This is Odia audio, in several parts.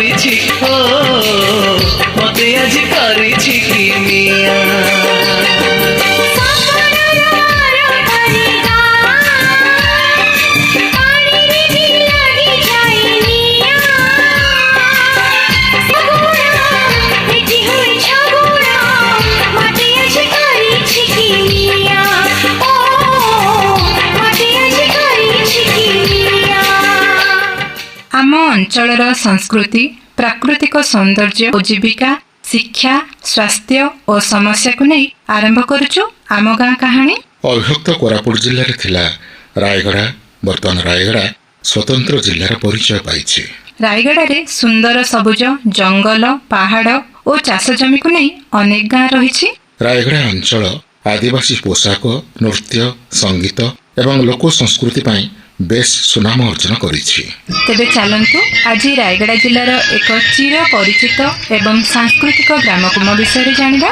କରିଛି ଓ ମତେ ଆଜି କରିଛି କିମିଆ। ଆମ ଅଞ୍ଚଳର ସଂସ୍କୃତି, ପ୍ରାକୃତିକ ସୌନ୍ଦର୍ଯ୍ୟ ଓ ଜୀବିକା, ଶିକ୍ଷା, ସ୍ୱାସ୍ଥ୍ୟ ଓ ସମସ୍ୟାକୁ ନେଇ ଆରମ୍ଭ କରୁଛୁ ଆମ ଗାଁ କାହାଣୀ। ଅବିଭକ୍ତ କୋରାପୁଟ ଜିଲ୍ଲାରେ ଥିଲା ରାୟଗଡ଼ା। ବର୍ତ୍ତମାନ ରାୟଗଡ଼ା ସ୍ୱତନ୍ତ୍ର ଜିଲ୍ଲାର ପରିଚୟ ପାଇଛି। ରାୟଗଡ଼ାରେ ସୁନ୍ଦର ସବୁଜ ଜଙ୍ଗଲ, ପାହାଡ଼ ଓ ଚାଷ ଜମିକୁ ନେଇ ଅନେକ ଗାଁ ରହିଛି। ରାୟଗଡ଼ା ଅଞ୍ଚଳ ଆଦିବାସୀ ପୋଷାକ, ନୃତ୍ୟ, ସଙ୍ଗୀତ ଏବଂ ଲୋକ ସଂସ୍କୃତି ପାଇଁ ବେଶ ସୁନାମ ଅର୍ଜନ କରିଛି। ତେବେ ଚାଲନ୍ତୁ ଆଜି ରାୟଗଡ଼ା ଜିଲ୍ଲାର ଏକ ଚିର ପରିଚିତ ଏବଂ ସାଂସ୍କୃତିକ ଗ୍ରାମକୁମ ବିଷୟରେ ଜାଣିବା।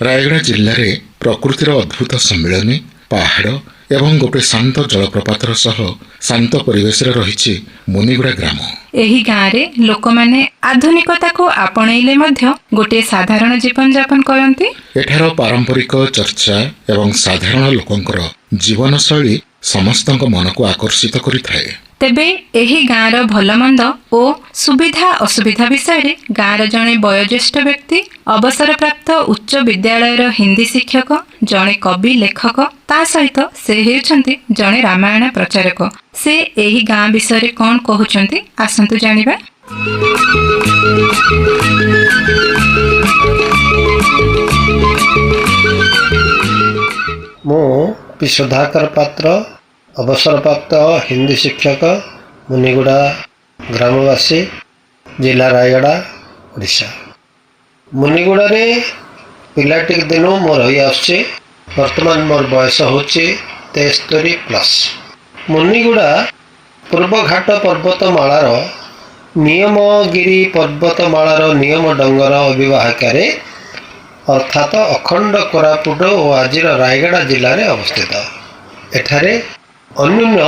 ରାୟଗଡ଼ା ଜିଲ୍ଲାରେ ପ୍ରକୃତିର ଅଦ୍ଭୁତ ସମ୍ମିଳନୀ, ପାହାଡ଼ ଏବଂ ଗୋଟିଏ ଶାନ୍ତ ଜଳପ୍ରପାତର ସହ ଶାନ୍ତ ପରିବେଶରେ ରହିଛି ମୁନିଗୁଡ଼ା ଗ୍ରାମ। ଏହି ଗାଁରେ ଲୋକମାନେ ଆଧୁନିକତାକୁ ଆପଣେଇଲେ ମଧ୍ୟ ଗୋଟିଏ ସାଧାରଣ ଜୀବନଯାପନ କରନ୍ତି। ଏଠାର ପାରମ୍ପରିକ ଚର୍ଚ୍ଚା ଏବଂ ସାଧାରଣ ଲୋକଙ୍କର ଜୀବନଶୈଳୀ ସମସ୍ତଙ୍କ ମନକୁ ଆକର୍ଷିତ କରିଥାଏ। ତେବେ ଏହି ଗାଁର ଭଲମନ୍ଦ ଓ ସୁବିଧା ଅସୁବିଧା ବିଷୟରେ ଗାଁର ଜଣେ ବୟୋଜ୍ୟେଷ୍ଠ ବ୍ୟକ୍ତି, ଅବସରପ୍ରାପ୍ତ ଉଚ୍ଚ ବିଦ୍ୟାଳୟର ହିନ୍ଦୀ ଶିକ୍ଷକ, ଜଣେ କବି ଲେଖକ, ତା ସହିତ ସେ ହେଉଛନ୍ତି ଜଣେ ରାମାୟଣ ପ୍ରଚାରକ। ସେ ଏହି ଗାଁ ବିଷୟରେ କ'ଣ କହୁଛନ୍ତି ଆସନ୍ତୁ ଜାଣିବା। ମୁଁ ବିଶୁଦ୍ଧାକର ପାତ୍ର, ଅବସରପ୍ରାପ୍ତ ହିନ୍ଦୀ ଶିକ୍ଷକ, ମୁନିଗୁଡ଼ା ଗ୍ରାମବାସୀ, ଜିଲ୍ଲା ରାୟଗଡ଼ା, ଓଡ଼ିଶା। ମୁନିଗୁଡ଼ାରେ ପିଲାଟିକ ଦିନୁ ମୁଁ ରହି ଆସୁଛି। ବର୍ତ୍ତମାନ ମୋର ବୟସ ହେଉଛି 73+। ମୁନିଗୁଡ଼ା ପୂର୍ବଘାଟ ପର୍ବତମାଳାର ନିୟମଗିରି ପର୍ବତମାଳାର ନିୟମ ଡଙ୍ଗର ଅବିବାହିକାରେ ଅର୍ଥାତ୍ ଅଖଣ୍ଡ କୋରାପୁଟ ଓ ଆଜିର ରାୟଗଡ଼ା ଜିଲ୍ଲାରେ ଅବସ୍ଥିତ। ଏଠାରେ ଅନ୍ୟୁନ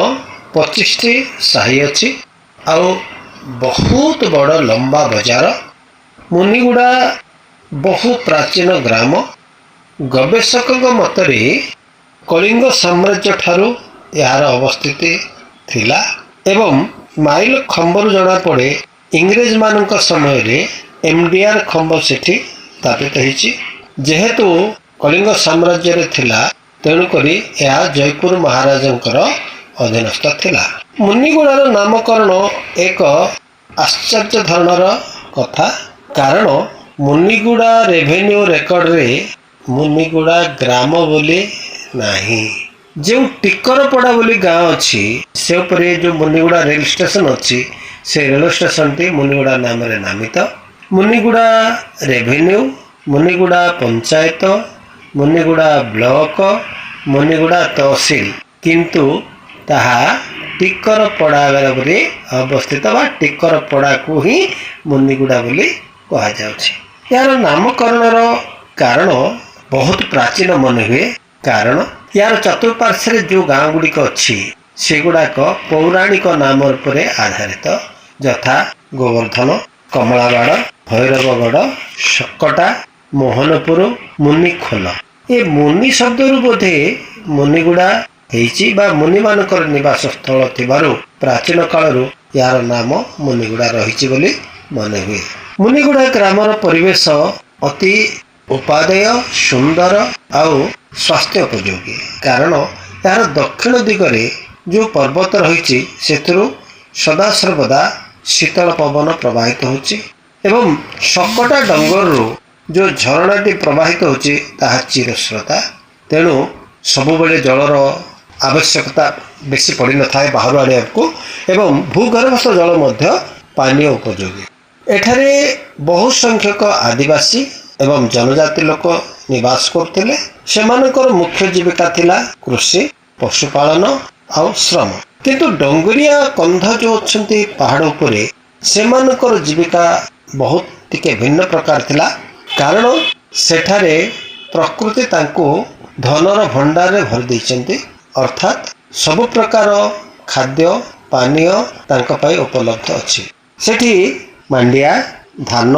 25ଟି ସାହି ଅଛି ଆଉ ବହୁତ ବଡ଼ ଲମ୍ବା ବଜାର। ମୁନିଗୁଡ଼ା ବହୁ ପ୍ରାଚୀନ ଗ୍ରାମ। ଗବେଷକଙ୍କ ମତରେ କଳିଙ୍ଗ ସାମ୍ରାଜ୍ୟ ଠାରୁ ଏହାର ଅବସ୍ଥିତି ଥିଲା ଏବଂ ମାଇଲ ଖମ୍ବରୁ ଜଣାପଡ଼େ ଇଂରେଜମାନଙ୍କ ସମୟରେ MDR ଖମ୍ବ ସେଠି ସ୍ଥାପିତ ହୋଇଛି। ଯେହେତୁ କଳିଙ୍ଗ ସାମ୍ରାଜ୍ୟରେ ଥିଲା ତେଣୁକରି ଏହା ଜୟପୁର ମହାରାଜାଙ୍କର ଅଧୀନସ୍ଥ ଥିଲା। ମୁନିଗୁଡ଼ାର ନାମକରଣ ଏକ ଆଶ୍ଚର୍ଯ୍ୟ ଧରଣର କଥା, କାରଣ ମୁନିଗୁଡ଼ା ରେଭେନ୍ୟୁ ରେକର୍ଡରେ ମୁନିଗୁଡ଼ା ଗ୍ରାମ ବୋଲି ନାହିଁ। ଯେଉଁ ଟିକରପଡ଼ା ବୋଲି ଗାଁ ଅଛି ସେ ଉପରେ ଯେଉଁ ମୁନିଗୁଡ଼ା ରେଳ ଷ୍ଟେସନ ଅଛି, ସେ ରେଳ ଷ୍ଟେସନଟି ମୁନିଗୁଡ଼ା ନାମରେ ନାମିତ। ମୁନିଗୁଡ଼ା ରେଭେନ୍ୟୁ, ମୁନିଗୁଡ଼ା ପଞ୍ଚାୟତ, ମୁନିଗୁଡ଼ା ବ୍ଲକ, ମୁନିଗୁଡ଼ା ତହସିଲ, କିନ୍ତୁ ତାହା ଟିକରପଡ଼ା ବୋଲି ଅବସ୍ଥିତ ବା ଟିକରପଡ଼ାକୁ ହିଁ ମୁନିଗୁଡ଼ା ବୋଲି କୁହାଯାଉଛି। ଏହାର ନାମକରଣର କାରଣ ବହୁତ ପ୍ରାଚୀନ ମନେ ହୁଏ, କାରଣ ଏହାର ଚତୁଃପାର୍ଶ୍ୱରେ ଯେଉଁ ଗାଁ ଗୁଡ଼ିକ ଅଛି ସେଗୁଡ଼ାକ ପୌରାଣିକ ନାମ ଉପରେ ଆଧାରିତ, ଯଥା ଗୋବର୍ଦ୍ଧନ, କମଳାବାଡ଼, ଭୈରବଗଡ଼, ଶକଟା, ମୋହନପୁର, ମୁନିଖୋଲ। ଏ ମୁନି ଶବ୍ଦରୁ ବୋଧେ ମୁନିଗୁଡ଼ା ହେଇଛି ବା ମୁନିମାନଙ୍କର ନିବାସ ସ୍ଥଳ ଥିବାରୁ ପ୍ରାଚୀନ କାଳରୁ ଏହାର ନାମ ମୁନିଗୁଡ଼ା ରହିଛି ବୋଲି ମନେ ହୁଏ। ମୁନିଗୁଡ଼ା ଗ୍ରାମର ପରିବେଶ ଅତି ଉପାଦେୟ, ସୁନ୍ଦର ଆଉ ସ୍ୱାସ୍ଥ୍ୟ ଉପଯୋଗୀ, କାରଣ ଏହାର ଦକ୍ଷିଣ ଦିଗରେ ଯେଉଁ ପର୍ବତ ରହିଛି ସେଥିରୁ ସଦାସର୍ବଦା ଶୀତଳ ପବନ ପ୍ରବାହିତ ହେଉଛି ଏବଂ ଶକଟା ଡଙ୍ଗରରୁ ଯେଉଁ ଝରଣାଟି ପ୍ରବାହିତ ହେଉଛି ତାହା ଚିରସ୍ରୋତା। ତେଣୁ ସବୁବେଳେ ଜଳର ଆବଶ୍ୟକତା ବେଶୀ ପଡ଼ିନଥାଏ ବାହାରୁ ଆଣିବାକୁ ଏବଂ ଭୂଗର୍ଭସ୍ଥ ଜଳ ମଧ୍ୟ ପାନୀୟ ଉପଯୋଗୀ। ଏଠାରେ ବହୁ ସଂଖ୍ୟକ ଆଦିବାସୀ ଏବଂ ଜନଜାତି ଲୋକ ନିବାସ କରୁଥିଲେ। ସେମାନଙ୍କର ମୁଖ୍ୟ ଜୀବିକା ଥିଲା କୃଷି, ପଶୁପାଳନ ଆଉ ଶ୍ରମ। କିନ୍ତୁ ଡଙ୍ଗରିଆ କନ୍ଧ ଯେଉଁ ଅଛନ୍ତି ପାହାଡ଼ ଉପରେ, ସେମାନଙ୍କର ଜୀବିକା ବହୁତ ଟିକେ ଭିନ୍ନ ପ୍ରକାର ଥିଲା। କାରଣ ସେଠାରେ ପ୍ରକୃତି ତାଙ୍କୁ ଧନର ଭଣ୍ଡାରରେ ଭରି ଦେଇଛନ୍ତି, ଅର୍ଥାତ୍ ସବୁ ପ୍ରକାର ଖାଦ୍ୟ ପାନୀୟ ତାଙ୍କ ପାଇଁ ଉପଲବ୍ଧ ଅଛି। ସେଠି ମାଣ୍ଡିଆ, ଧାନ,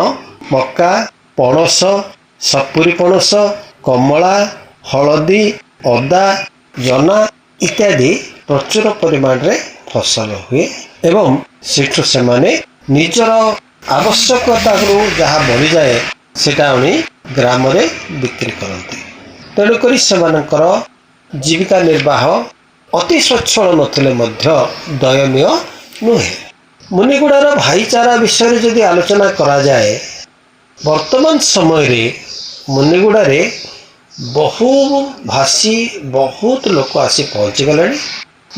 ମକା, ପଣସ, ସପୁରି ପଣସ, କମଳା, ହଳଦୀ, ଅଦା, ଜନା ଇତ୍ୟାଦି ପ୍ରଚୁର ପରିମାଣରେ ଫସଲ ହୁଏ ଏବଂ ସେଠୁ ସେମାନେ ନିଜର ଆବଶ୍ୟକତାରୁ ଯାହା ବଳିଯାଏ ସେଟା ଆଣି ଗ୍ରାମରେ ବିକ୍ରି କରନ୍ତି। ତେଣୁକରି ସେମାନଙ୍କର ଜୀବିକା ନିର୍ବାହ ଅତି ସ୍ୱଚ୍ଛଳ ନଥିଲେ ମଧ୍ୟ ଦୟନୀୟ ନୁହେଁ। ମୁନିଗୁଡ଼ାର ଭାଇଚାରା ବିଷୟରେ ଯଦି ଆଲୋଚନା କରାଯାଏ, ବର୍ତ୍ତମାନ ସମୟରେ ମୁନିଗୁଡ଼ାରେ ବହୁ ଭାଷୀ ବହୁତ ଲୋକ ଆସି ପହଞ୍ଚିଗଲେଣି।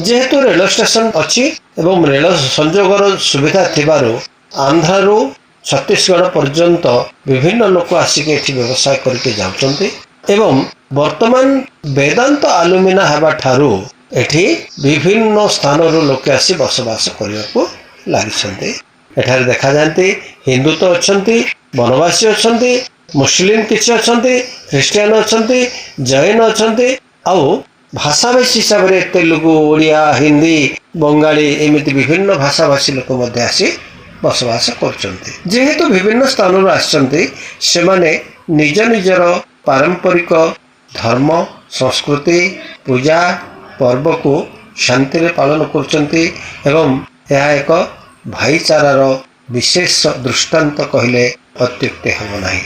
ଯେହେତୁ ରେଳ ଷ୍ଟେସନ ଅଛି ଏବଂ ରେଳ ସଂଯୋଗର ସୁବିଧା ଥିବାରୁ ଆନ୍ଧ୍ରାରୁ ଛତିଶଗଡ଼ ପର୍ଯ୍ୟନ୍ତ ବିଭିନ୍ନ ଲୋକ ଆସିକି ଏଠି ବ୍ୟବସାୟ କରିକି ଯାଉଛନ୍ତି ଏବଂ ବର୍ତ୍ତମାନ ବେଦାନ୍ତ ଆଲୁମିନା ହେବା ଠାରୁ ଏଠି ବିଭିନ୍ନ ସ୍ଥାନରୁ ଲୋକେ ଆସି ବସବାସ କରିବାକୁ ଲାଗିଛନ୍ତି। ଏଠାରେ ଦେଖାଯାନ୍ତି ହିନ୍ଦୁ ତ ଅଛନ୍ତି, ବନବାସୀ ଅଛନ୍ତି, ମୁସଲିମ କିଛି ଅଛନ୍ତି, ଖ୍ରୀଷ୍ଟିଆନ ଅଛନ୍ତି, ଜୈନ ଅଛନ୍ତି, ଆଉ ଭାଷାଭାଷୀ ହିସାବରେ ତେଲୁଗୁ, ଓଡ଼ିଆ, ହିନ୍ଦୀ, ବଙ୍ଗାଳୀ ଏମିତି ବିଭିନ୍ନ ଭାଷାଭାଷୀ ଲୋକ ମଧ୍ୟ ଆସି ବସବାସ କରୁଛନ୍ତି। ଯେହେତୁ ବିଭିନ୍ନ ସ୍ଥାନରୁ ଆସିଛନ୍ତି, ସେମାନେ ନିଜ ନିଜର ପାରମ୍ପରିକ ଧର୍ମ, ସଂସ୍କୃତି, ପୂଜା ପର୍ବକୁ ଶାନ୍ତିରେ ପାଳନ କରୁଛନ୍ତି ଏବଂ ଏହା ଏକ ଭାଇଚାରାର ବିଶେଷ ଦୃଷ୍ଟାନ୍ତ କହିଲେ ଅତ୍ୟୁକ୍ତି ହେବ ନାହିଁ।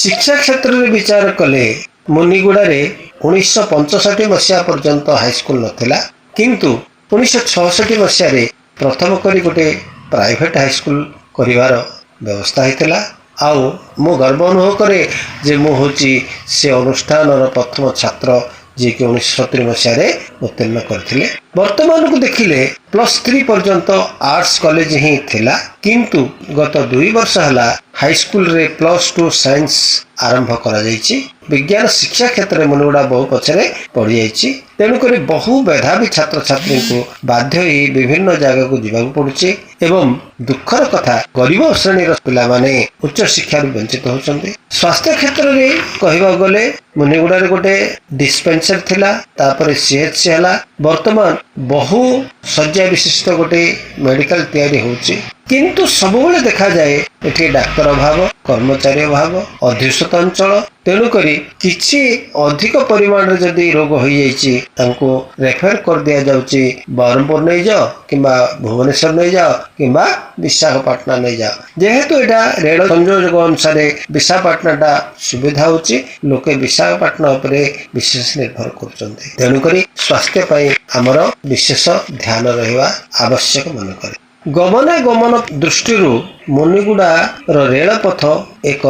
ଶିକ୍ଷା କ୍ଷେତ୍ରରେ ବିଚାର କଲେ ମୁନିଗୁଡ଼ାରେ 1965 ମସିହା ପର୍ଯ୍ୟନ୍ତ ହାଇସ୍କୁଲ ନଥିଲା, କିନ୍ତୁ 1966 ମସିହାରେ ପ୍ରଥମ କରି ଗୋଟେ ପ୍ରାଇଭେଟ୍ ହାଇସ୍କୁଲ କରିବାର ବ୍ୟବସ୍ଥା ହୋଇଥିଲା। ଆଉ ମୁଁ ଗର୍ବ ଅନୁଭବ କରେ ଯେ ମୁଁ ହେଉଛି ସେ ଅନୁଷ୍ଠାନର ପ୍ରଥମ ଛାତ୍ର ଯିଏକି 1970 ମସିହାରେ ଉତ୍ତୀର୍ଣ୍ଣ କରିଥିଲେ। ବର୍ତ୍ତମାନକୁ ଦେଖିଲେ +3 ପର୍ଯ୍ୟନ୍ତ ଆର୍ଟ୍ସ କଲେଜ ହିଁ ଥିଲା, କିନ୍ତୁ ଗତ 2 ବର୍ଷ ହେଲା ହାଇସ୍କୁଲରେ +2 ସାଇନ୍ସ ଆରମ୍ଭ କରାଯାଇଛି। ବିଜ୍ଞାନ ଶିକ୍ଷା କ୍ଷେତ୍ରରେ ମୁନିଗୁଡ଼ା ବହୁ ପଛରେ ପଡ଼ିଯାଇଛି। ତେଣୁକରି ବହୁ ମେଧାବୀ ଛାତ୍ରଛାତ୍ରୀଙ୍କୁ ବାଧ୍ୟ ହୋଇ ବିଭିନ୍ନ ଜାଗାକୁ ଯିବାକୁ ପଡୁଛି ଏବଂ ଦୁଃଖର କଥା ଗରିବ ଶ୍ରେଣୀର ପିଲାମାନେ ଉଚ୍ଚ ଶିକ୍ଷାରୁ ବଞ୍ଚିତ ହେଉଛନ୍ତି। ସ୍ୱାସ୍ଥ୍ୟ କ୍ଷେତ୍ରରେ କହିବାକୁ ଗଲେ ମୁନିଗୁଡ଼ାରେ ଗୋଟେ ଡିସ୍ପେନ୍ସରୀ ଥିଲା, ତାପରେ CHC ହେଲା, ବର୍ତ୍ତମାନ ବହୁ ଶଯ୍ୟା ବିଶିଷ୍ଟ ଗୋଟେ ମେଡିକାଲ ତିଆରି ହେଉଛି। କିନ୍ତୁ ସବୁବେଳେ ଦେଖାଯାଏ ଏଠି ଡାକ୍ତର ଅଭାବ, କର୍ମଚାରୀ ଅଭାବ, ଅଧ୍ୟୁଷିତ ଅଞ୍ଚଳ। ତେଣୁକରି କିଛି ଅଧିକ ପରିମାଣରେ ଯଦି ରୋଗ ହୋଇଯାଇଛି ତାଙ୍କୁ ରେଫର କରିଦିଆଯାଉଛି ବ୍ରହ୍ମପୁର ନେଇଯାଅ କିମ୍ବା ଭୁବନେଶ୍ୱର ନେଇଯାଅ କିମ୍ବା ବିଶାଖାପାଟଣା ନେଇଯାଅ। ଯେହେତୁ ଏଇଟା ରେଳ ସଂଯୋଗ ଅନୁସାରେ ବିଶାଖାପାଟଣାଟା ସୁବିଧା ହେଉଛି, ଲୋକେ ବିଶାଖାପାଟଣା ଉପରେ ବିଶେଷ ନିର୍ଭର କରୁଛନ୍ତି। ତେଣୁକରି ସ୍ୱାସ୍ଥ୍ୟ ପାଇଁ ଆମର ବିଶେଷ ଧ୍ୟାନ ରହିବା ଆବଶ୍ୟକ ମନେକରେ। ଗମନାଗମନ ଦୃଷ୍ଟିରୁ ମୁନିଗୁଡ଼ାର ରେଳପଥ ଏକ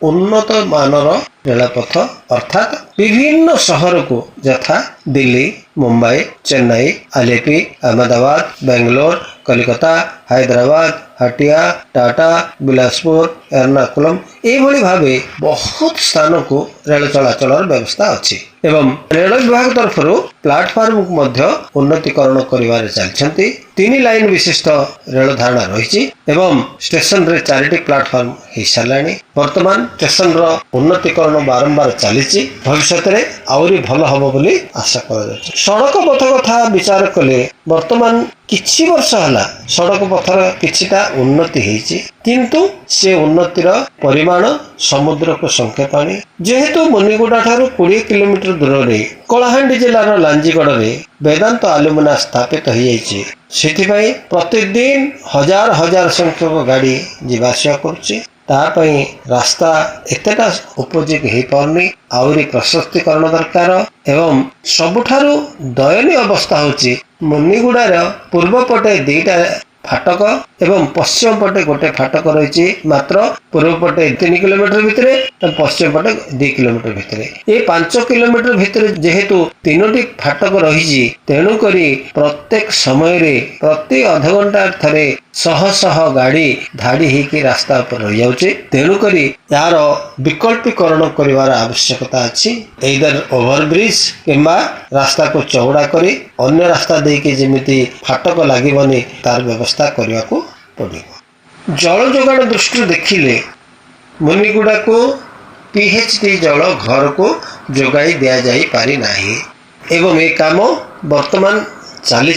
ଉନ୍ନତ ମାନର ରେଳପଥ, ଅର୍ଥାତ୍ ବିଭିନ୍ନ ସହରକୁ ଯଥା ଦିଲ୍ଲୀ, ମୁମ୍ବାଇ, ଚେନ୍ନାଇ, ଆଲେପି, ଅହମଦାବାଦ, ବାଙ୍ଗାଲୋର, କଲିକତା, ହାଇଦ୍ରାବାଦ, ହାଟିଆ, ଟାଟା, ବିଳାସପୁର, ଏର୍ଣ୍ଣାକୁଲମ ଏଇଭଳି ଭାବେ ବହୁତ ସ୍ଥାନକୁ ରେଳ ଚଳାଚଳର ବ୍ୟବସ୍ଥା ଅଛି ଏବଂ ରେଳ ବିଭାଗ ତରଫରୁ ପ୍ଲାଟଫର୍ମକୁ ମଧ୍ୟ ଉନ୍ନତିକରଣ କରିବାରେ ଚାଲିଛନ୍ତି। 3 ଲାଇନ ବିଶିଷ୍ଟ ରେଳ ଧାରଣା ରହିଛି ଏବଂ ଷ୍ଟେସନରେ 4ଟି ପ୍ଲାଟଫର୍ମ ହେଇସାରିଲାଣି। ବର୍ତ୍ତମାନ ଷ୍ଟେସନର ଉନ୍ନତିକରଣ ବାରମ୍ବାର ଚାଲିଛି, ଭବିଷ୍ୟତରେ ଆହୁରି ଭଲ ହେବ ବୋଲି ଆଶା କରାଯାଉଛି। ସଡ଼କ ପଥ କଥା ବିଚାର କଲେ ବର୍ତ୍ତମାନ କିଛି ବର୍ଷ ହେଲା ସଡ଼କ ପଥର କିଛିଟା ଉନ୍ନତି ହେଇଛି, କିନ୍ତୁ ସେ ଉନ୍ନତିର ପରିମାଣ ସମୁଦ୍ରକୁ ସଂକେତ ଆଣି। ଯେହେତୁ ମୁନିଗୁଡ଼ା ଠାରୁ 20 କିଲୋମିଟର ଦୂରରେ କଳାହାଣ୍ଡି ଜିଲ୍ଲାର ଲାଞ୍ଜିଗଡ଼ରେ ବେଦାନ୍ତ ଆଲୁମିନା ସ୍ଥାପିତ ହୋଇଯାଇଛି, ସେଥିପାଇଁ ପ୍ରତିଦିନ ହଜାର ହଜାର ସଂଖ୍ୟକ ଗାଡ଼ି ଯିବା ଆସିବା କରୁଛି। ତା ପାଇଁ ରାସ୍ତା ଏତେଟା ଉପଯୋଗୀ ହେଇପାରୁନି, ଆହୁରି ପ୍ରଶସ୍ତିକରଣ ଦରକାର। ଏବଂ ସବୁଠାରୁ ଦୟନୀୟ ଅବସ୍ଥା ହେଉଛି ମୁନିଗୁଡ଼ାର ପୂର୍ବ ପଟେ 2ଟା फाटक एवं पश्चिम पटे गोटे फाटक रही मात्र पूर्व पटे 3 किलोमीटर भितर पश्चिम पटे 2 किलोमीटर भितर ये 5 किलोमीटर भितर जेहेतु 3टी फाटक रही तेणुक प्रत्येक समय प्रति अध घंटा थरे शह शह गाड़ी धाड़ी होकर रास्ता पर रही जाऊे तेणुक यार विकल्पीकरण कर आवश्यकता अच्छी इधर ओवरब्रिज किंबा रास्ता को चौड़ा करी अन्य रास्ता देके जेमिति फाटक लागबनी तार व्यवस्था करने को पड़ो। जल जोगाण दृष्टि देखिले मुनिगुड़ा को पीएचडी जल घर को जोगाई दिया जाई पारि नाही एवं ये काम वर्तमान चली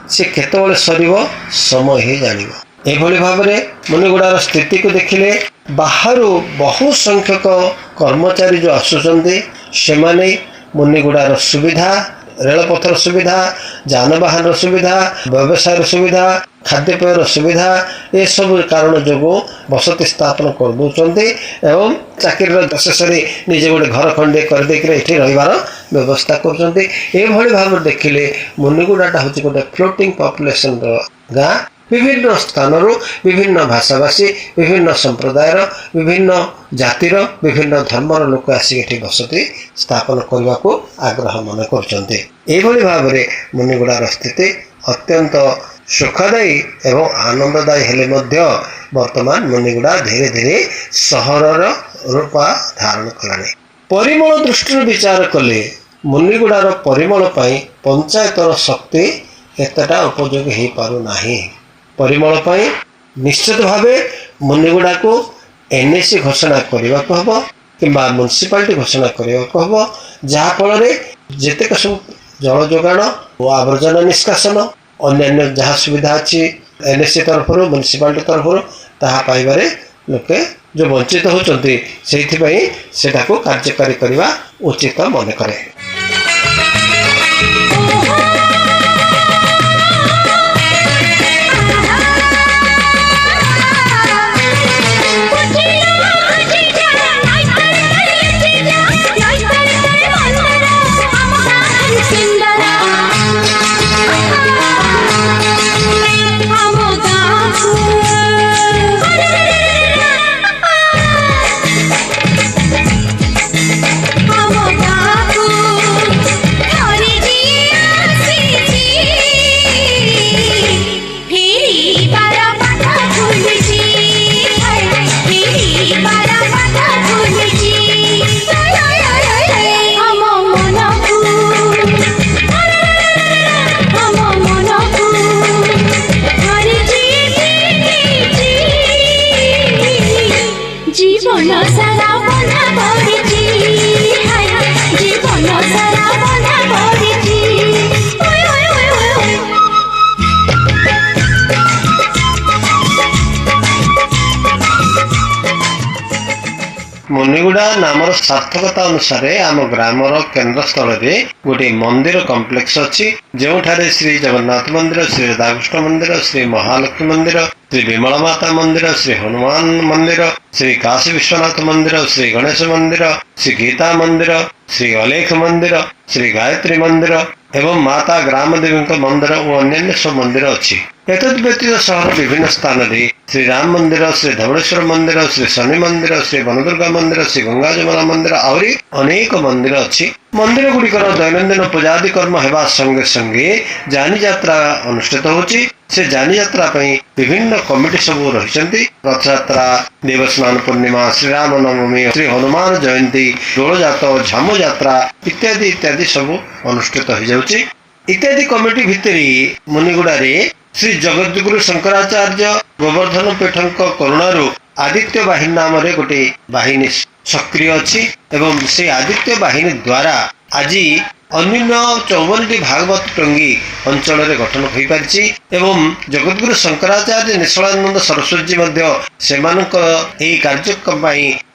से केतबले सरिबो समय ही जानिबो। एभली भाव में मुनिगुड़ार स्थिति को देखिले बाहर बहु संख्यक कर्मचारी जो आसुचंदी से माने मुनिगुड़ार सुविधा रेलपथर सुविधा जानवाहन सुविधा व्यवसाय सुविधा खाद्यपेयर सुविधा ये सब कारण जो बसति स्थापन कर दौरान एवं चाकरी शेष निजे गोटे घर खंडे करदे रहीबार व्यवस्था कर भाव देखिले मुनिगुड़ाटा हूँ गोटे फ्लोटिंग पॉपुलेशन गाँ विभिन्न स्थानर विभिन्न भाषाभाषी विभिन्न संप्रदायर विभिन्न जातिर विभिन्न धर्मर लोक आसिक बसति स्थापन करने को आग्रह मन कर भाव में मुनिगुड़ार स्थिति अत्यंत सुखदायी एवं आनंददायी हेले वर्तमान मुनिगुड़ा धीरे धीरे सहरर रूप धारण कलानी। परिमल दृष्टि विचार कले मुनिगुड़ार परिमल पाई पंचायतर शक्ति एतटा उपयोगी हो पारु नाही। परिमल पाई निश्चित भाव मुनिगुड़ा को एनएसी घोषणा करने को हम कि म्युनिसिपालिटी घोषणा करने को हम जहाँफल जितेक सब जल जोगाण आवर्जना निष्कासन अन्य जहाँ सुविधा अच्छी एनएसी तरफ म्युनिसिपालिटी तरफ ताहा पाइबारे लोके जो वंचित होचंती सेहिथिपई सेटाको कार्यकारी करने उचित मन करे। मुनिगुड़ा नामर सार्थकता अनुसार आम ग्रामर केन्द्र स्थल में गोटे मंदिर कम्प्लेक्स अच्छी जो श्री जगन्नाथ मंदिर श्री राधाकृष्ण मंदिर श्री महालक्ष्मी मंदिर श्री विमला माता मंदिर श्री हनुमान मंदिर श्री काशी विश्वनाथ मंदिर श्री गणेश मंदिर श्री गीता मंदिर श्री अलेख मंदिर श्री गायत्री मंदिर एवं माता ग्राम देवी मंदिर और अन्य सब मंदिर अच्छी। एतद व्यतीत सहर विभिन्न स्थान में श्री राम मंदिर श्री धवलेश्वर मंदिर श्री शनि मंदिर श्री वनदुर्गा मंदिर श्री गंगा जमुना मंदिर आहरी अनेक मंदिर अच्छी। मंदिर गुड़िकर दैनंदिन पूजादि कर्म होगा संगे संगे जानी यात्रा अनुष्ठित होची। से जानी यात्रा विभिन्न कमिटी सब रही रथ यात्रा देवस्नान पूर्णिमा श्रीराम नवमी श्री हनुमान जयंती डोल जात झामु यात्रा इत्यादि इत्यादि सब अनुष्ठित हो जाउची। इत्यादि कमिटी भितर मुनिगुड़ा श्री जगद्गुरु शंकराचार्य गोवर्धन पीठक करुणारू आदित्य बाहिनी नाम गोटे बाहिनी सक्रिय अच्छी एवं से आदित्य बाहिनी द्वारा आज अन्य 54 भागवत टंगी अंचल गठन हो पारि एवं जगद्गुरु शंकराचार्य निश्चलानंद सरस्वती से कार्यक्रम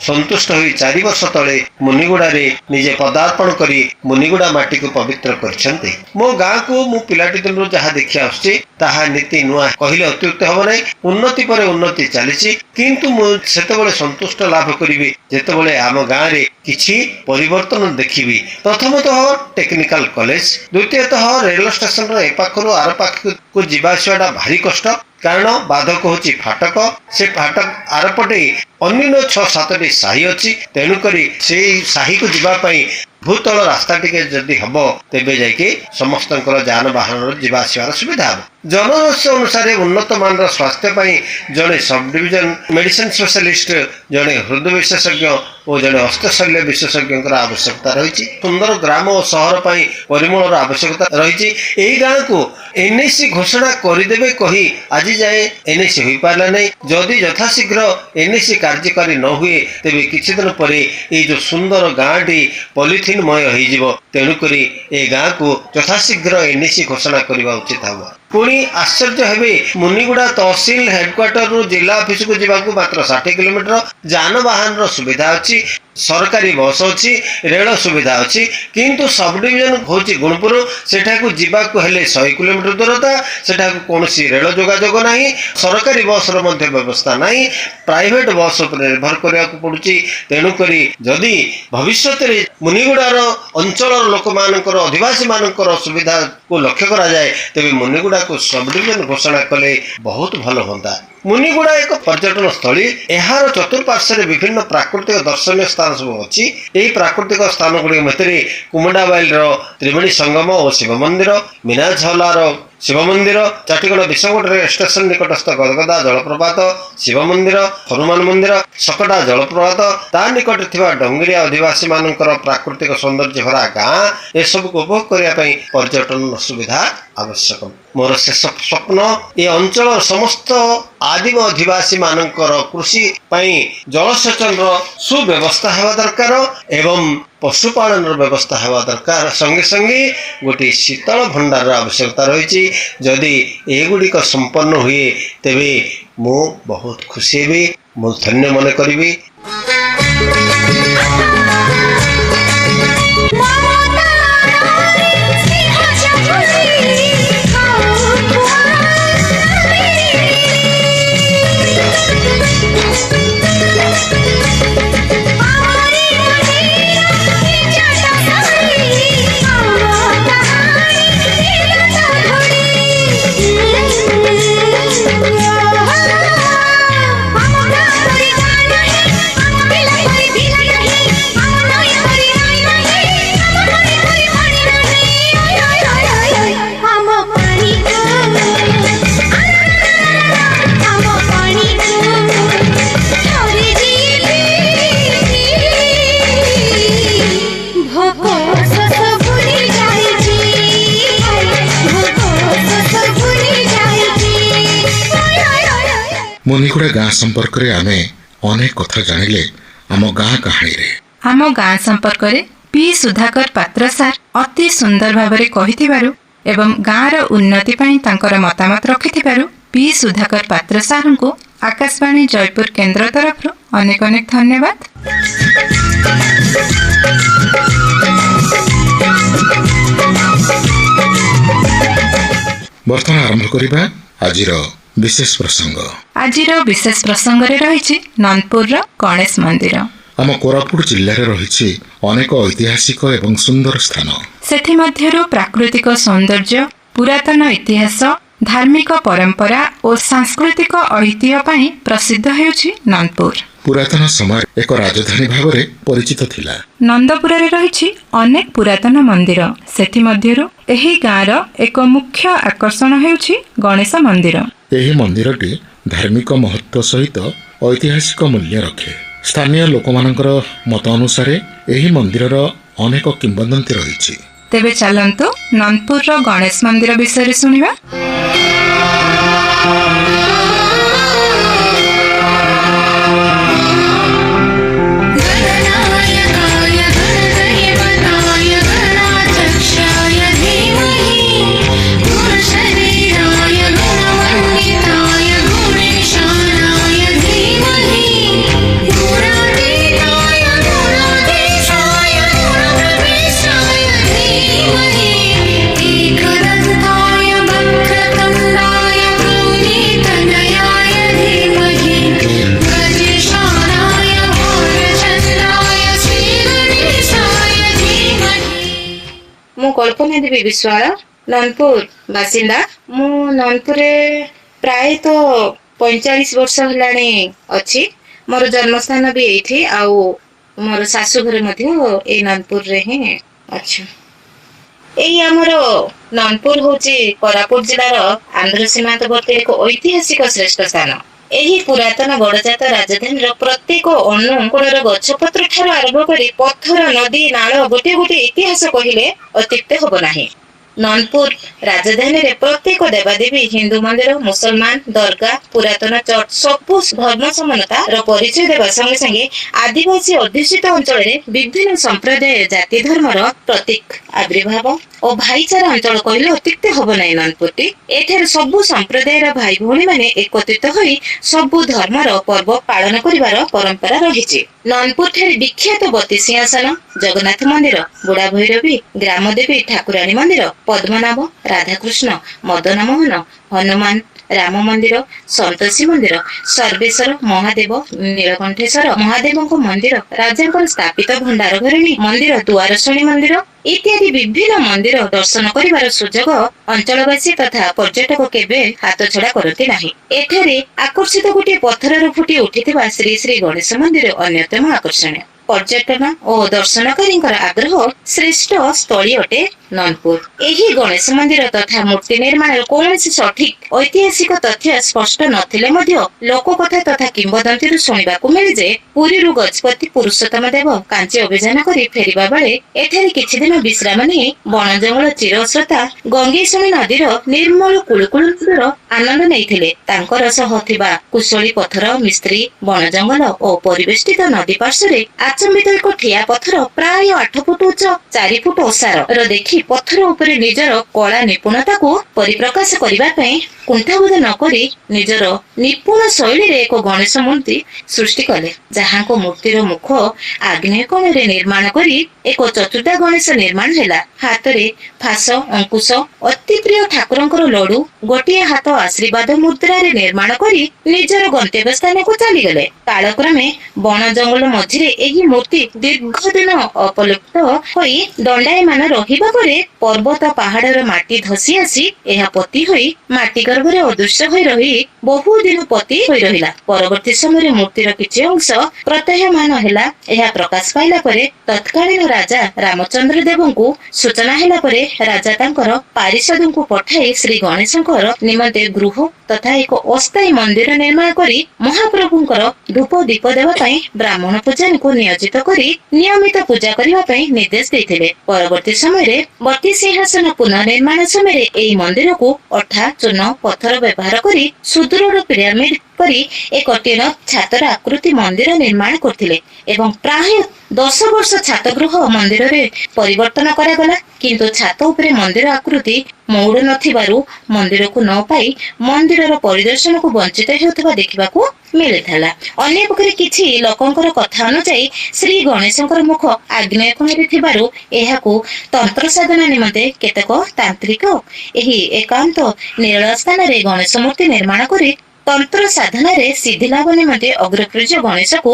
संतुष्ट हो 4 वर्ष तले मुनिगुड़ा निजे पदार्पण कर मुनिगुड़ा माटी को पवित्र कर मो गाँ को मु पिलाटी दिन जहाँ देखी आसुची ताहा नीति नुआ कहले अत्युक्त हम ना उन्नति पर उन्नति चली किंतु मुझे संतुष्ट लाभ करी जितेबाला आम गाँव में किसी परिवर्तन देखी प्रथमतः टेक्निकल कॉलेज द्वितीयतः रेल स्टेशन ए पाखर आर पाख को जीवासवाटा भारी कष्ट କାରଣ ବାଧକ ହେଉଛି ଫାଟକ। ସେ ଫାଟକ ଆରପଟେ ଅନ୍ୟାନ୍ୟ 6-7ଟି ସାହି ଅଛି। ତେଣୁକରି ସେଇ ସାହିକୁ ଯିବା ପାଇଁ ଭୂତଳ ରାସ୍ତା ଟିକେ ଯଦି ହବ ତେବେ ଯାଇକି ସମସ୍ତଙ୍କର ଯାନବାହନର ଯିବା ଆସିବାର ସୁବିଧା ହେବ। ଜନରସ ଅନୁସାରେ ଉନ୍ନତ ମାନର ସ୍ୱାସ୍ଥ୍ୟ ପାଇଁ ଜଣେ ସବ୍ ଡିଭିଜନ ମେଡିସିନ ସ୍ପେଶାଲିଷ୍ଟ, ଜଣେ ହୃଦ ବିଶେଷଜ୍ଞ ଓ ଜଣେ ହସ୍ତଶଲ୍ୟ ବିଶେଷଜ୍ଞଙ୍କର ଆବଶ୍ୟକତା ରହିଛି। ସୁନ୍ଦର ଗ୍ରାମ ଓ ସହର ପାଇଁ ପରିମଳର ଆବଶ୍ୟକତା ରହିଛି। ଏହି ଗାଁକୁ ଏନ୍ଏସି ଘୋଷଣା କରିଦେବେ କହି ଆଜି ଯାଏ ଏନ୍ଏସି ହୋଇପାରିଲା ନାହିଁ। ଯଦି ଯଥାଶୀଘ୍ର ଏନ୍ଏସି କାର୍ଯ୍ୟକାରୀ ନ ହୁଏ ତେବେ କିଛି ଦିନ ପରେ ଏଇ ଯେଉଁ ସୁନ୍ଦର ଗାଁଟି ପଲିଥିନମୟ ହେଇଯିବ। ତେଣୁକରି ଏ ଗାଁକୁ ଯଥାଶୀଘ୍ର ଏନ୍ଏସି ଘୋଷଣା କରିବା ଉଚିତ ହେବ। ପୁଣି ଆଶ୍ଚର୍ଯ୍ୟ ହେବେ, ମୁନିଗୁଡ଼ା ତହସିଲ ହେଡକ୍ୱାର୍ଟରରୁ ଜିଲ୍ଲା ଅଫିସକୁ ଯିବାକୁ ମାତ୍ର 60 କିଲୋମିଟର। ଯାନବାହନର ସୁବିଧା ଅଛି, ସରକାରୀ ବସ୍ ଅଛି, ରେଳ ସୁବିଧା ଅଛି। କିନ୍ତୁ ସବ୍ ଡିଭିଜନ ହେଉଛି ଗୁଣପୁର। ସେଠାକୁ ଯିବାକୁ ହେଲେ 100 କିଲୋମିଟର ଦୂରତା। ସେଠାକୁ କୌଣସି ରେଳ ଯୋଗାଯୋଗ ନାହିଁ, ସରକାରୀ ବସ୍ର ମଧ୍ୟ ବ୍ୟବସ୍ଥା ନାହିଁ, ପ୍ରାଇଭେଟ ବସ୍ ଉପରେ ନିର୍ଭର କରିବାକୁ ପଡ଼ୁଛି। ତେଣୁକରି ଯଦି ଭବିଷ୍ୟତରେ ମୁନିଗୁଡ଼ାର ଅଞ୍ଚଳର ଲୋକମାନଙ୍କର, ଅଧିବାସୀମାନଙ୍କର ସୁବିଧାକୁ ଲକ୍ଷ୍ୟ କରାଯାଏ ତେବେ ମୁନିଗୁଡ଼ାକୁ ସବ୍ ଡିଭିଜନ ଘୋଷଣା କଲେ ବହୁତ ଭଲ ହୁଅନ୍ତା। ମୁନିଗୁଡ଼ା ଏକ ପର୍ଯ୍ୟଟନ ସ୍ଥଳୀ। ଏହାର ଚତୁଃପାର୍ଶ୍ୱରେ ବିଭିନ୍ନ ପ୍ରାକୃତିକ ଦର୍ଶନୀୟ ସ୍ଥାନ ସବୁ ଅଛି। ଏହି ପ୍ରାକୃତିକ ସ୍ଥାନ ଗୁଡ଼ିକ ମଧ୍ୟରେ କୁମୁଣ୍ଡାବାଇଲର ତ୍ରିବେଣୀ ସଙ୍ଗମ ଓ ଶିବ ମନ୍ଦିର, ମିନାଝଲାର ଶିବ ମନ୍ଦିର, ଚାଟିଗଡ଼ ବିଷମକୋଟ ରେଳ ଷ୍ଟେସନ ନିକଟସ୍ଥ ଗଦଗଦା ଜଳପ୍ରପାତ, ଶିବ ମନ୍ଦିର, ହନୁମାନ ମନ୍ଦିର, ସକଟା ଜଳପ୍ରପାତ, ତା ନିକଟରେ ଥିବା ଡଙ୍ଗରିଆ ଅଧିବାସୀ ମାନଙ୍କର ପ୍ରାକୃତିକ ସୌନ୍ଦର୍ଯ୍ୟ ଭରା ଗାଁ, ଏସବୁକୁ ଉପଭୋଗ କରିବା ପାଇଁ ପର୍ଯ୍ୟଟନ ସୁବିଧା ଆବଶ୍ୟକ। ମୋର ଶେଷ ସ୍ୱପ୍ନ, ଏ ଅଞ୍ଚଳର ସମସ୍ତ ଆଦିମ ଅଧିବାସୀ ମାନଙ୍କର କୃଷି ପାଇଁ ଜଳସେଚନର ସୁବ୍ୟବସ୍ଥା ହେବା ଦରକାର ଏବଂ ପଶୁପାଳନର ବ୍ୟବସ୍ଥା ହେବା ଦରକାର। ସଙ୍ଗେ ସଙ୍ଗେ ଗୋଟିଏ ଶୀତଳ ଭଣ୍ଡାରର ଆବଶ୍ୟକତା ରହିଛି। ଯଦି ଏଗୁଡ଼ିକ ସମ୍ପନ୍ନ ହୁଏ ତେବେ ମୁଁ ବହୁତ ଖୁସି ହେବି, ମୁଁ ଧନ୍ୟ ମନେ କରିବି। ମୁନିଗୁଡ଼ା ଗାଁ ସମ୍ପର୍କରେ ଆମେ ଅନେକ କଥା ଜାଣିଲେ ଆମ ଗାଁ କାହାଣୀରେ। ଆମ ଗାଁ ସମ୍ପର୍କରେ ପି ସୁଧାକର ପାତ୍ର ସାର୍ ଅତି ସୁନ୍ଦର ଭାବରେ କହିଥିବାରୁ ଏବଂ ଗାଁର ଉନ୍ନତି ପାଇଁ ତାଙ୍କର ମତାମତ ରଖିଥିବାରୁ ପି ସୁଧାକର ପାତ୍ର ସାର୍ଙ୍କୁ ଆକାଶବାଣୀ ଜୟପୁର କେନ୍ଦ୍ର ତରଫରୁ ଅନେକ ଅନେକ ଧନ୍ୟବାଦ। ବର୍ତ୍ତମାନ ଆରମ୍ଭ କରିବା ଆଜିର ବିଶେଷ ପ୍ରସଙ୍ଗ। ଆଜିର ବିଶେଷ ପ୍ରସଙ୍ଗରେ ରହିଛି ନନ୍ଦପୁରର ଗଣେଶ ମନ୍ଦିର। ଆମ କୋରାପୁଟ ଜିଲ୍ଲାରେ ରହିଛି ଅନେକ ଐତିହାସିକ ଏବଂ ସୁନ୍ଦର ସ୍ଥାନ। ସେଥିମଧ୍ୟରୁ ପ୍ରାକୃତିକ ସୌନ୍ଦର୍ଯ୍ୟ, ପୁରାତନ ଇତିହାସ, ଧାର୍ମିକ ପରମ୍ପରା ଓ ସାଂସ୍କୃତିକ ଐତିହ୍ୟ ପାଇଁ ପ୍ରସିଦ୍ଧ ହେଉଛି ନନ୍ଦପୁର। ପୁରାତନ ସମୟରେ ଏକ ରାଜଧାନୀ ଭାବରେ ପରିଚିତ ଥିଲା। ନନ୍ଦପୁରରେ ରହିଛି ଅନେକ ପୁରାତନ ମନ୍ଦିର। ସେଥିମଧ୍ୟରୁ ଏହି ଗାଁର ଏକ ମୁଖ୍ୟ ଆକର୍ଷଣ ହେଉଛି ଗଣେଶ ମନ୍ଦିର। ଏହି ମନ୍ଦିରଟି ଧାର୍ମିକ ମହତ୍ତ୍ୱ ସହିତ ଐତିହାସିକ ମୂଲ୍ୟ ରଖେ। ସ୍ଥାନୀୟ ଲୋକମାନଙ୍କର ମତ ଅନୁସାରେ ଏହି ମନ୍ଦିରର ଅନେକ କିମ୍ବଦନ୍ତୀ ରହିଛି। ତେବେ ଚାଲନ୍ତୁ ନନ୍ଦପୁରର ଗଣେଶ ମନ୍ଦିର ବିଷୟରେ ଶୁଣିବା। ମୁଁ କଳ୍ପନା ଦେବୀ ବିଶ୍ୱାଳ, ନନ୍ଦପୁର ବାସିନ୍ଦା। ମୁଁ ନନ୍ଦପୁରରେ ପ୍ରାୟ ତ 45 ବର୍ଷ ହେଲାଣି ଅଛି। ମୋର ଜନ୍ମସ୍ଥାନ ବି ଏଇଠି, ଆଉ ମୋର ଶାଶୁଘର ମଧ୍ୟ ଏଇ ନନ୍ଦପୁରରେ ହିଁ ଅଛି। ଏଇ ଆମର ନନ୍ଦପୁର ହଉଛି କୋରାପୁଟ ଜିଲ୍ଲାର ଆନ୍ଧ୍ର ସୀମାନ୍ତବର୍ତ୍ତୀ ଏକ ଐତିହାସିକ ଶ୍ରେଷ୍ଠ ସ୍ଥାନ। ଏହି ପୁରାତନ ଗଡଜାତ ରାଜଧାନୀର ପ୍ରତ୍ୟେକ ଅନୁକୂଳର ଗଛପତ୍ର ଠାରୁ ଆରମ୍ଭ କରି ପଥର, ନଦୀ, ନାଳ, ଗୋଟିଏ ଗୋଟିଏ ଇତିହାସ କହିଲେ ଅତ୍ୟୁକ୍ତି ହବ ନାହିଁ। ନନ୍ଦପୁର ରାଜଧାନୀରେ ପ୍ରତ୍ୟେକ ଦେବାଦେବୀ, ହିନ୍ଦୁ ମନ୍ଦିର, ମୁସଲମାନ ଦରଗା, ପୁରାତନ ଚର୍ଚ୍ଚ ସବୁ ଧର୍ମ ସମାନତାର ପରିଚୟ ଦେବା ସଙ୍ଗେ ସଙ୍ଗେ ଆଦିବାସୀ ଅଧ୍ୟୁଷିତ ଅଞ୍ଚଳରେ ବିଭିନ୍ନ ସମ୍ପ୍ରଦାୟ, ଜାତି, ଧର୍ମର ପ୍ରତୀକ ଆବିର୍ଭାବ ଓ ଭାଇଚାରା ଅଞ୍ଚଳ କହିଲେ ଅତ୍ୟୁକ୍ତି ହବ ନାହିଁ। ନନ୍ଦପୁରଟି ଏଠାରେ ସବୁ ସମ୍ପ୍ରଦାୟର ଭାଇ ଭଉଣୀ ମାନେ ଏକତ୍ରିତ ହୋଇ ସବୁ ଧର୍ମର ପର୍ବ ପାଳନ କରିବାର ପରମ୍ପରା ରହିଛି। ନନ୍ଦପୁର ଠାରେ ବିଖ୍ୟାତ ବତୀ ସିଂହାସନ, ଜଗନ୍ନାଥ ମନ୍ଦିର, ବୁଢା ଭୈରବୀ, ଗ୍ରାମଦେବୀ ଠାକୁରାଣୀ ମନ୍ଦିର, ପଦ୍ମନାଭ, ରାଧାକୃଷ୍ଣ, ମଦନ ମୋହନ, ହନୁମାନ, ରାମ ମନ୍ଦିର, ସନ୍ତୋଷୀ ମନ୍ଦିର, ସର୍ବେଶ୍ୱର ମହାଦେବ, ନୀଳକଣ୍ଠେଶ୍ୱର ମହାଦେବଙ୍କ ମନ୍ଦିର, ରାଜାଙ୍କର ସ୍ଥାପିତ ଭଣ୍ଡାର ଘରିଣୀ ମନ୍ଦିର, ଦୁଆରଶଣୀ ମନ୍ଦିର ଇତ୍ୟାଦି ବିଭିନ୍ନ ମନ୍ଦିର ଦର୍ଶନ କରିବାର ସୁଯୋଗ ଅଞ୍ଚଳବାସୀ ତଥା ପର୍ଯ୍ୟଟକ କେବେ ହାତଛଡା କରନ୍ତି ନାହିଁ। ଏଠାରେ ଆକର୍ଷିତ ଗୋଟିଏ ପଥରରୁ ଫୁଟି ଉଠିଥିବା ଶ୍ରୀ ଶ୍ରୀ ଗଣେଶ ମନ୍ଦିର ଅନ୍ୟତମ ଆକର୍ଷଣୀୟ। ପର୍ଯ୍ୟଟନ ଓ ଦର୍ଶନକାରୀଙ୍କର ଆଗ୍ରହ ଶ୍ରେଷ୍ଠ ସ୍ଥଳୀ ଅଟେ ନନ୍ଦପୁର। ଏହି ଗଣେଶ ମନ୍ଦିର ତଥା ମୂର୍ତ୍ତି ନିର୍ମାଣର କୌଣସି ସଠିକ ଐତିହାସିକ ତଥ୍ୟ ସ୍ପଷ୍ଟ ନଥିଲେ ମଧ୍ୟ ଲୋକକଥା ତଥା କିମ୍ବଦନ୍ତୀରୁ ଶୁଣିବାକୁ ମିଳେ ଯେ ପୁରୀରୁ ଗଜପତି ପୁରୁଷୋତ୍ତମ ଦେବ କାଞ୍ଚି ଅଭିଯାନ କରି ଫେରିବା ବେଳେ ଏଠାରେ କିଛି ଦିନ ବିଶ୍ରାମ ନେଇ ବଣ ଜଙ୍ଗଲ ଚିରସ୍ରୋତା ଗଙ୍ଗେଶଣୀ ନଦୀର ନିର୍ମଳ କୁଳୁକୁଳର ଆନନ୍ଦ ନେଇଥିଲେ। ତାଙ୍କର ସହ ଥିବା କୁଶଳୀ ପଥର ମିସ୍ତ୍ରୀ, ବଣ ଜଙ୍ଗଲ ଓ ପରିବେଷ୍ଟିତ ନଦୀ ପାର୍ଶ୍ୱରେ ଆଚମ୍ବିତ ଏକ ଠିଆ ପଥର ପ୍ରାୟ 8 ଫୁଟ ଉଚ୍ଚ, 4 ଫୁଟ ଓସାର ଦେଖି ପଥର ଉପରେ ନିଜର କଳା ନିପୁଣତାକୁ ପରିପ୍ରକାଶ କରିବା ପାଇଁ କୁଣ୍ଠାବୋଧ ନ କରି ନିଜର ନିପୁଣ ଶୈଳୀରେ ଏକ ଗଣେଶ ମୂର୍ତ୍ତି ସୃଷ୍ଟି କଲେ, ଯାହାଙ୍କ ମୂର୍ତ୍ତିର ମୁଖ ଆଗ୍ନେୟ କୋଣରେ ନିର୍ମାଣ କରି ଏକ ଚତୁର୍ଦ୍ଧା ଗଣେଶ ନିର୍ମାଣ ହେଲା। ହାତରେ ଫାସ, ଅଙ୍କୁଶ, ଅତି ପ୍ରିୟ ଠାକୁରଙ୍କର ଲଡୁ, ଗୋଟିଏ ହାତ ଆଶୀର୍ବାଦ ମୁଦ୍ରାରେ ନିର୍ମାଣ କରି ନିଜର ଗନ୍ତବ୍ୟ ସ୍ଥାନକୁ ଚାଲିଗଲେ। କାଳକ୍ରମେ ବଣ ଜଙ୍ଗଲ ମଝିରେ ଏହି ମୂର୍ତ୍ତି ଦୀର୍ଘ ଦିନ ଅପଲୁପ୍ତ ହୋଇ ଦଣ୍ଡାୟମାନ ରହିବା ପରେ ପର୍ବତ ପାହାଡର ମାଟି ଧସି ଆସି ଏହା ପୋତି ହୋଇ ମାଟି ଗର୍ଭରେ ଅଦୃଶ୍ୟ ହୋଇ ରହି ବହୁ ଦିନ ପୋତି ହୋଇ ରହିଲା। ପରବର୍ତ୍ତୀ ସମୟରେ ମୂର୍ତ୍ତିର କିଛି ଅଂଶ ପ୍ରତ୍ୟୟମାନ ହେଲା। ଏହା ପ୍ରକାଶ ପାଇଲା ପରେ ତତ୍କାଳୀନ ରାଜା ରାମଚନ୍ଦ୍ର ଦେବଙ୍କୁ ସୂଚନା ହେଲା ପରେ ରାଜା ତାଙ୍କର ପାରିଷଦଙ୍କୁ ପଠାଇ ଶ୍ରୀ ଗଣେଶଙ୍କର ନିମନ୍ତେ ଗୃହ ତଥା ଏକ ଅସ୍ଥାୟୀ ମନ୍ଦିର ନିର୍ମାଣ କରି ମହାପ୍ରଭୁଙ୍କର ଧୂପ ଦୀପ ଦେବା ପାଇଁ ବ୍ରାହ୍ମଣ ପୂଜାରୀଙ୍କୁ ନିୟୋଜିତ କରି ନିୟମିତ ପୂଜା କରିବା ପାଇଁ ନିର୍ଦ୍ଦେଶ ଦେଇଥିଲେ। ପରବର୍ତ୍ତୀ ସମୟରେ ବତୀ ସିଂହାସନ ପୁନଃନିର୍ମାଣ ସମୟରେ ଏହି ମନ୍ଦିରକୁ ଅଠା, ଚୂନ, ପଥର ବ୍ୟବହାର କରି ସୁଦୃଢ ପିରାମିଡ କରି ଏକ ଟିଣ ଛାତର ଆକୃତି ମନ୍ଦିର ନିର୍ମାଣ କରିଥିଲେ ଏବଂ ପ୍ରାୟ 10 ବର୍ଷ ଛାତ ଗୃହ ମନ୍ଦିରରେ ପରିବର୍ତ୍ତନ କରାଗଲା। କିନ୍ତୁ ଛାତ ଉପରେ ମନ୍ଦିର ଆକୃତି ମଉଡ ନଥିବାରୁ ମନ୍ଦିରକୁ ନ ପାଇ ମନ୍ଦିରର ପରିଦର୍ଶନକୁ ବଞ୍ଚିତ ହେଉଥିବା ଦେଖିବାକୁ ମିଳିଥିଲା। ଅନ୍ୟପକ୍ଷରେ କିଛି ଲୋକଙ୍କର କଥା ଅନୁଯାୟୀ ଶ୍ରୀ ଗଣେଶଙ୍କର ମୁଖ ଆଗ୍ନେୟ କୋଣରେ ଥିବାରୁ ଏହାକୁ ତନ୍ତ୍ର ସାଧନା ନିମନ୍ତେ କେତେକ ତାନ୍ତ୍ରିକ ଏହି ଏକାନ୍ତ ନିରଳ ସ୍ଥାନରେ ଗଣେଶ ମୂର୍ତ୍ତି ନିର୍ମାଣ କରି ତନ୍ତ୍ର ସାଧନାରେ ସିଦ୍ଧି ଲାଭ ନିମନ୍ତେ ଅଗ୍ରପୂଜ୍ୟ ଗଣେଶକୁ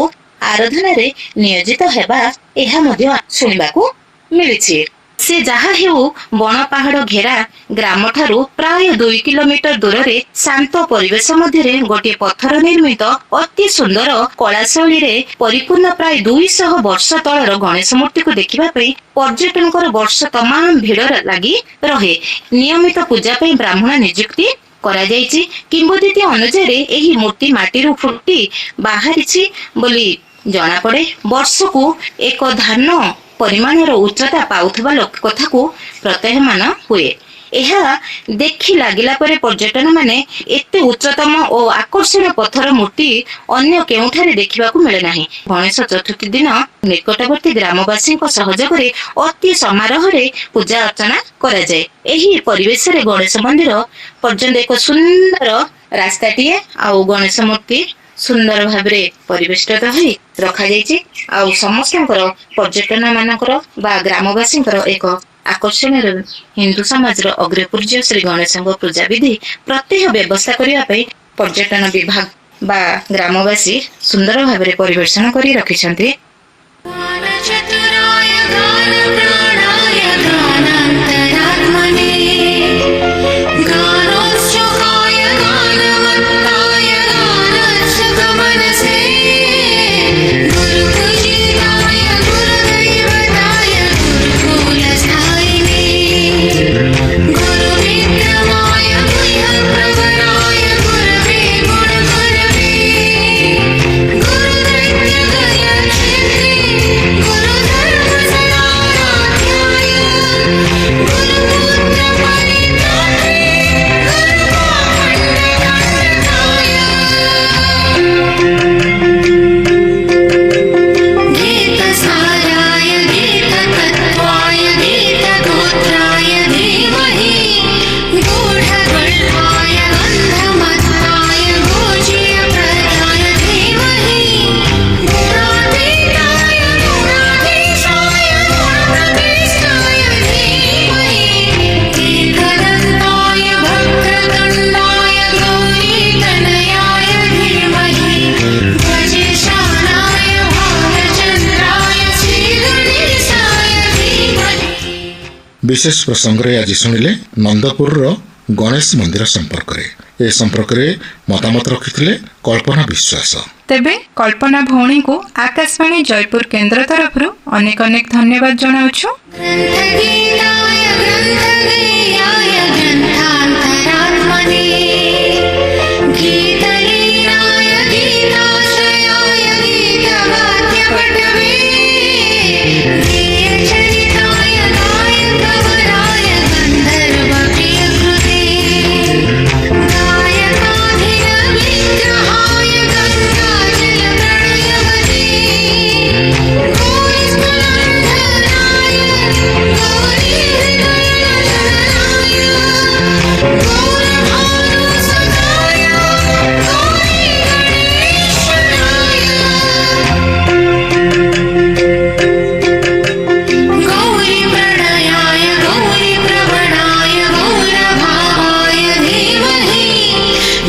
ଆରାଧନାରେ ନିୟୋଜିତ ହେବା ଏହା ମଧ୍ୟ ଶୁଣିବାକୁ ମିଳିଛି। ସେ ଯାହା ହେଉ ବଣ ପାହାଡ ଘେରା ଗ୍ରାମଠାରୁ ପ୍ରାୟ 2 କିଲୋମିଟର ଦୂରରେ ଶାନ୍ତ ପରିବେଶ ମଧ୍ୟରେ ଗୋଟିଏ ପଥର ନିର୍ମିତ ଅତି ସୁନ୍ଦର କଳା ଶୈଳୀରେ ପରିପୂର୍ଣ୍ଣ ପ୍ରାୟ 200 ବର୍ଷ ତଳର ଗଣେଶ ମୂର୍ତ୍ତିକୁ ଦେଖିବା ପାଇଁ ପର୍ଯ୍ୟଟକଙ୍କର ବର୍ଷ ତମାମ ଭିଡ ଲାଗି ରହେ। ନିୟମିତ ପୂଜା ପାଇଁ ବ୍ରାହ୍ମଣ ନିଯୁକ୍ତି କରାଯାଇଛି। କିମ୍ବଦନ୍ତୀ ଅନୁଯାୟୀ ଏହି ମୂର୍ତ୍ତି ମାଟିରୁ ଫୁଟି ବାହାରିଛି ବୋଲି ଜଣାପଡେ। ବର୍ଷକୁ ଏକ ଧାନ ପରିମାଣର ଉଚ୍ଚତା ପାଉଥିବା କଥାକୁ ପ୍ରତ୍ୟୟମାନ ହୁଏ। ଏହା ଦେଖି ଲାଗିଲା ପରେ ପର୍ଯ୍ୟଟନ ମାନେ ଏତେ ଉଚ୍ଚତମ ଓ ଆକର୍ଷଣୀୟ ପଥର ମୂର୍ତ୍ତି ଅନ୍ୟ କେଉଁଠାରେ ଦେଖିବାକୁ ମିଳେ ନାହିଁ। ଗଣେଶ ଚତୁର୍ଥୀ ଦିନ ନିକଟବର୍ତ୍ତୀ ଗ୍ରାମବାସୀଙ୍କ ସହଯୋଗରେ ଅତି ସମାରୋହରେ ପୂଜା ଅର୍ଚ୍ଚନା କରାଯାଏ। ଏହି ପରିବେଶରେ ଗଣେଶ ମନ୍ଦିର ପର୍ଯ୍ୟନ୍ତ ଏକ ସୁନ୍ଦର ରାସ୍ତାଟିଏ ଆଉ ଗଣେଶ ମୂର୍ତ୍ତି ସୁନ୍ଦର ଭାବରେ ପରିବେଷ୍ଟିତ ହୋଇ ରଖାଯାଇଛି। ଆଉ ସମସ୍ତଙ୍କର ପର୍ଯ୍ୟଟନ ମାନଙ୍କର ବା ଗ୍ରାମବାସୀଙ୍କର ଏକ ଆକର୍ଷଣୀୟ ହିନ୍ଦୁ ସମାଜର ଅଗ୍ରପୂଜ୍ୟ ଶ୍ରୀ ଗଣେଶଙ୍କ ପୂଜା ବିଧି ପ୍ରତ୍ୟହ ବ୍ୟବସ୍ଥା କରିବା ପାଇଁ ପର୍ଯ୍ୟଟନ ବିଭାଗ ବା ଗ୍ରାମବାସୀ ସୁନ୍ଦର ଭାବରେ ପରିବେଷଣ କରି ରଖିଛନ୍ତି। गानोत्सुकाय गानम विशेष प्रसंग रे आज शुणिले नंदपुर गणेश मंदिर संपर्क ए संपर्क मतामत रखिथिले कल्पना विश्वास। तेबे कल्पना भौणी को आकाशवाणी जयपुर केन्द्र तरफ अनेक अनेक धन्यवाद जनाउछु। ग्रन्थगीताय ग्रन्थगेयाय ग्रन्थान्तरात्मने गीतलीलाय गीताश्रयाय गीतवाद्यपटवे गेयचरिताय गायकवराय गन्धर्वप्रियकृते गायकाधिरविग्रहाय गङ्गाजलप्रणयवते गौरीस्कन्धराय गौरीहृदयनन्दनाय गौरभानुसुताय गौरीगणेशाय गौरीप्रणयाय गौरीप्रवणाय गौरभावाय धीमहि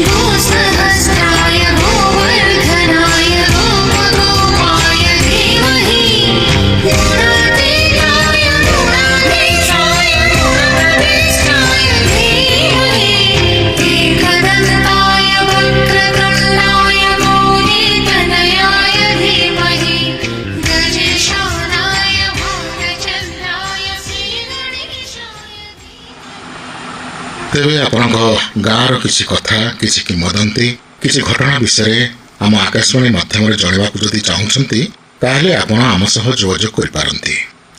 गोसहस्राय गोवर्धनाय गोपगोपाय धीमहि गुणातीताय गुणाधीशाय गुणप्रविष्टाय धीमहि एकदन्ताय वक्रतुण्डाय गौरीतनयाय धीमहि गजेशानाय भालचन्द्राय श्रीगणेशाय तेबे आपनक गाँर किसी कथा किसी किंवदंती किसी घटना विषय आम आकाशवाणी माध्यम जणावाक जदि चाहूछंती ताहले आपण आम सह जोगाजोग करि पारंती।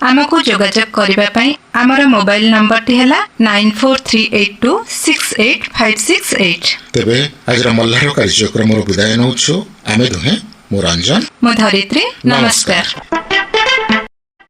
आमको जोगाजोग करिबा पई आमर मोबाइल नंबर टी हला 9438268568। तेबे आज मल्लार कार्यक्रम विदाय नौछु आमे दुहे मो रंजन मो धरित्री नमस्कार।